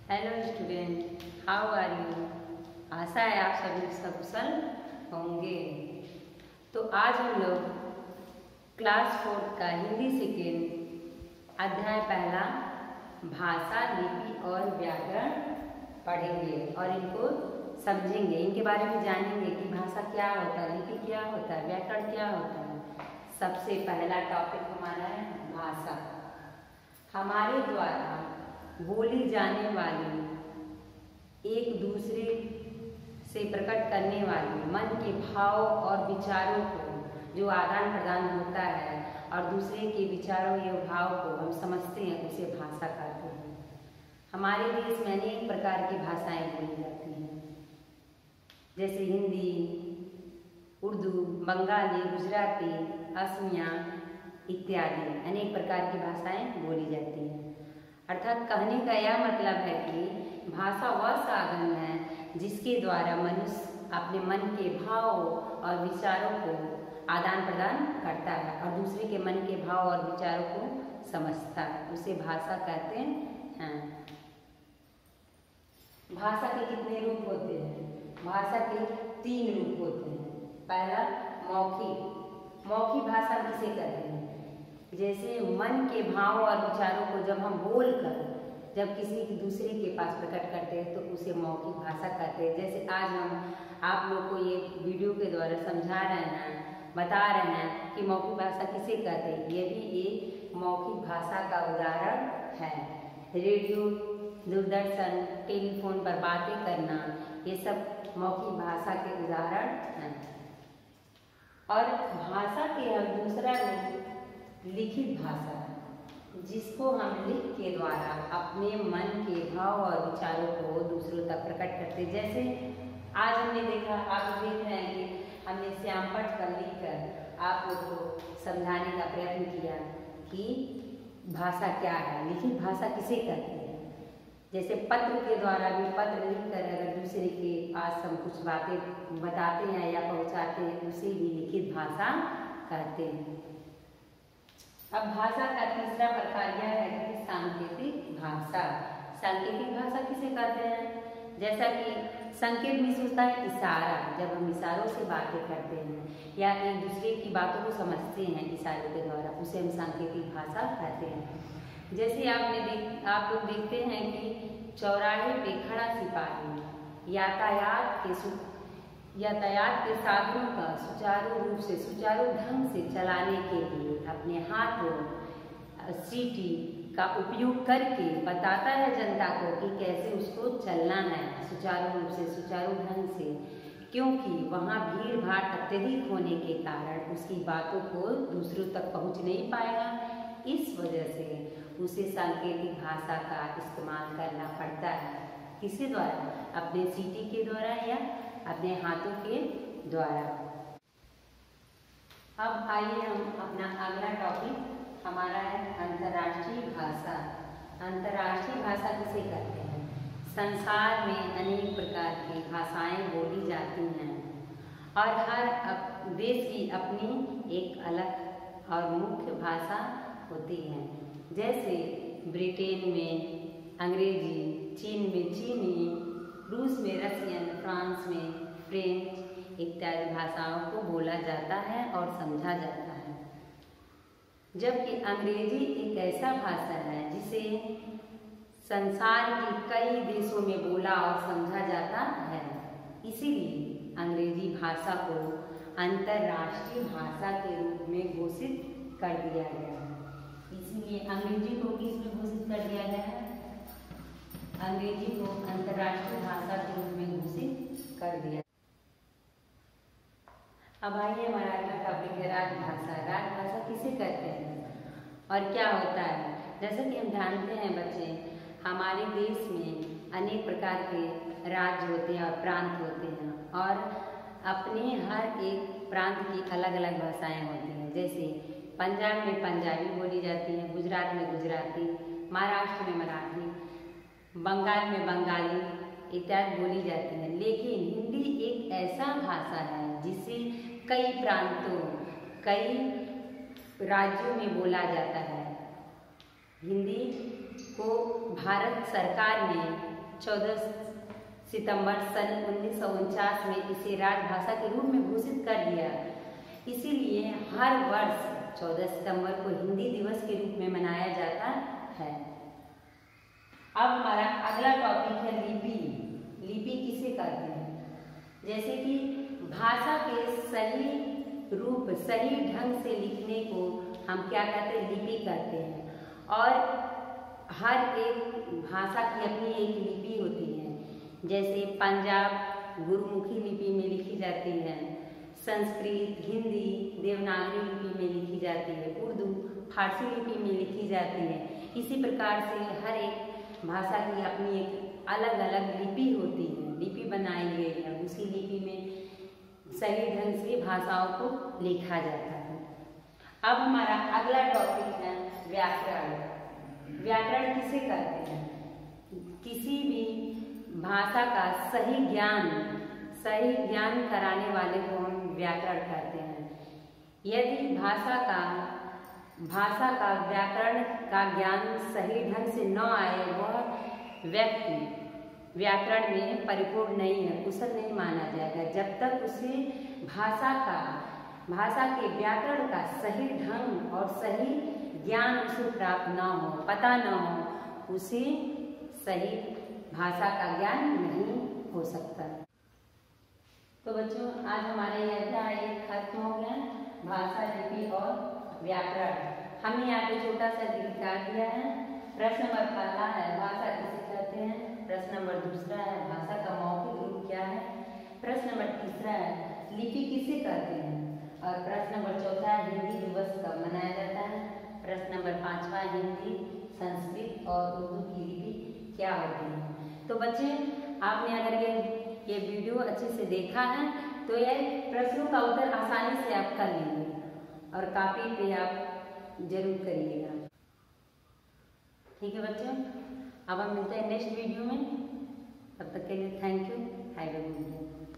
Hello student, how are you. आशा है आप सभी सकुशल होंगे। तो आज हम लोग क्लास 4 का हिंदी सेकेंड अध्याय पहला भाषा, लिपि और व्याकरण पढ़ेंगे और इनको समझेंगे, इनके बारे में जानेंगे कि भाषा क्या होता है, लिपि क्या होता है, व्याकरण क्या होता है। सबसे पहला टॉपिक हमारा है भाषा। हमारे द्वारा बोली जाने वाली एक दूसरे से प्रकट करने वाली मन के भाव और विचारों को जो आदान प्रदान होता है और दूसरे के विचारों या भाव को हम समझते हैं, उसे भाषा कहते हैं। हमारे देश में अनेक प्रकार की भाषाएं बोली जाती हैं, जैसे हिंदी, उर्दू, बंगाली, गुजराती, असमिया इत्यादि अनेक प्रकार की भाषाएं बोली जाती हैं। अर्थात कहने का यह मतलब है कि भाषा वह साधन है जिसके द्वारा मनुष्य अपने मन के भाव और विचारों को आदान प्रदान करता है और दूसरे के मन के भाव और विचारों को समझता है, उसे भाषा कहते हैं। भाषा के कितने रूप होते हैं? भाषा के 3 रूप होते हैं। पहला मौखिक। मौखिक भाषा किसे कहते हैं? जैसे मन के भाव और विचारों को जब हम बोलकर जब किसी दूसरे के पास प्रकट करते हैं तो उसे मौखिक भाषा कहते हैं। जैसे आज हम आप लोग को ये वीडियो के द्वारा समझा रहे हैं, बता रहे हैं कि मौखिक भाषा किसे कहते हैं। ये भी एक मौखिक भाषा का उदाहरण है। रेडियो, दूरदर्शन, टेलीफोन पर बातें करना, ये सब मौखिक भाषा के उदाहरण हैं। और भाषा के हम दूसरा रूप लिखित भाषा, जिसको हम लिख के द्वारा अपने मन के भाव और विचारों को दूसरों तक प्रकट करते। जैसे आज हमने देखा, आप देख रहे हैं कि हमने श्यामपट्ट पर लिखकर आप लोग को समझाने का प्रयत्न किया कि भाषा क्या है, लिखित भाषा किसे कहते हैं। जैसे पत्र के द्वारा भी पत्र लिखकर अगर दूसरे के पास हम कुछ बातें बताते हैं या पहुंचाते हैं, उसे भी लिखित भाषा कहते हैं। अब भाषा का तीसरा प्रकार यह है कि सांकेतिक भाषा। सांकेतिक भाषा किसे कहते हैं? जैसा कि संकेत में होता है इशारा, जब हम इशारों से बातें करते हैं या एक दूसरे की बातों को समझते हैं इशारों के द्वारा, उसे हम सांकेतिक भाषा कहते हैं। जैसे आप लोग देखते हैं कि चौराहे पे खड़ा सिपाही यातायात के साधनों का सुचारू रूप से, सुचारू ढंग से चलाने के लिए अपने हाथों सीटी का उपयोग करके बताता है जनता को कि कैसे उसको चलना है सुचारू रूप से, सुचारू ढंग से, क्योंकि वहाँ भीड़ भाड़ अत्यधिक होने के कारण उसकी बातों को दूसरों तक पहुँच नहीं पाएगा। इस वजह से उसे सांकेतिक भाषा का इस्तेमाल करना पड़ता है। किसके द्वारा? अपने सीटी के द्वारा या अपने हाथों के द्वारा। अब आइए हम अपना अगला टॉपिक हमारा है अंतर्राष्ट्रीय भाषा। अंतर्राष्ट्रीय भाषा किसे कहते हैं? संसार में अनेक प्रकार की भाषाएं बोली जाती हैं और हर देश की अपनी एक अलग और मुख्य भाषा होती है। जैसे ब्रिटेन में अंग्रेजी, चीन में चीनी, रूस में रसियन, फ्रांस में फ्रेंच इत्यादि भाषाओं को बोला जाता है और समझा जाता है। जबकि अंग्रेजी एक ऐसा भाषा है जिसे संसार के कई देशों में बोला और समझा जाता है। इसीलिए अंग्रेजी भाषा को अंतर्राष्ट्रीय भाषा के रूप में घोषित कर दिया गया है। इसलिए अंग्रेजी को किस में घोषित कर दिया गया है? अंग्रेजी को अंतर्राष्ट्रीय भाषा के रूप में घोषित कर दिया। अब आइए हमारा अगला टॉपिक है राजभाषा। राजभाषा किसे कहते हैं और क्या होता है? जैसा कि हम जानते हैं बच्चे, हमारे देश में अनेक प्रकार के राज्य होते हैं और प्रांत होते हैं और अपने हर एक प्रांत की अलग अलग भाषाएं होती हैं। जैसे पंजाब में पंजाबी बोली जाती है, गुजरात में गुजराती, महाराष्ट्र में मराठी, बंगाल में बंगाली इत्यादि बोली जाती है। लेकिन हिंदी एक ऐसा भाषा है जिसे कई प्रांतों, कई राज्यों में बोला जाता है। हिंदी को भारत सरकार ने 14 सितंबर सन 1949 में इसे राजभाषा के रूप में घोषित कर दिया। इसीलिए हर वर्ष 14 सितंबर को हिंदी दिवस के रूप में मनाया जाता है। अब हमारा अगला टॉपिक है लिपि। लिपि किसे कहते हैं? जैसे कि भाषा के सही रूप, सही ढंग से लिखने को हम क्या कहते हैं? लिपि कहते हैं। और हर एक भाषा की अपनी एक लिपि होती है। जैसे पंजाब गुरुमुखी लिपि में लिखी जाती है, संस्कृत, हिंदी देवनागरी लिपि में लिखी जाती है, उर्दू फारसी लिपि में लिखी जाती है। इसी प्रकार से हर एक भाषा की अपनी एक अलग अलग लिपि होती है, लिपि बनाई गई है। उसी लिपि में सही ढंग से भाषाओं को लिखा जाता है। अब हमारा अगला टॉपिक है व्याकरण। व्याकरण किसे कहते हैं? किसी भी भाषा का सही ज्ञान कराने वाले को हम व्याकरण कहते हैं। यदि भाषा का व्याकरण का ज्ञान सही ढंग से न आए, वह व्यक्ति व्याकरण में परिपूर्ण नहीं है, कुशल नहीं माना जाएगा। जब तक उसे भाषा के व्याकरण का सही ढंग और सही ज्ञान उसे प्राप्त न हो, पता न हो, उसे सही भाषा का ज्ञान नहीं हो सकता। तो बच्चों, आज हमारा यह अध्याय खत्म हो गया, भाषा, लिपि और व्याकरण। हमने यहाँ पे छोटा सा दिखा दिया है। प्रश्न नंबर पहला है भाषा किसे कहते हैं। प्रश्न नंबर दूसरा है भाषा का मौखिक रूप क्या है। प्रश्न नंबर तीसरा है लिपि किसे कहते हैं। और प्रश्न नंबर चौथा है हिंदी दिवस कब मनाया जाता है। प्रश्न नंबर पांचवा हिंदी, संस्कृत और उर्दू की लिपि क्या होती है। तो बच्चे, आपने अगर ये वीडियो अच्छे से देखा है तो यह प्रश्नों का उत्तर आसानी से आप कर लेंगे और कापी पे आप जरूर करिएगा। ठीक है बच्चों, अब हम मिलते हैं नेक्स्ट वीडियो में। तब तक के लिए thank you. Have a good day.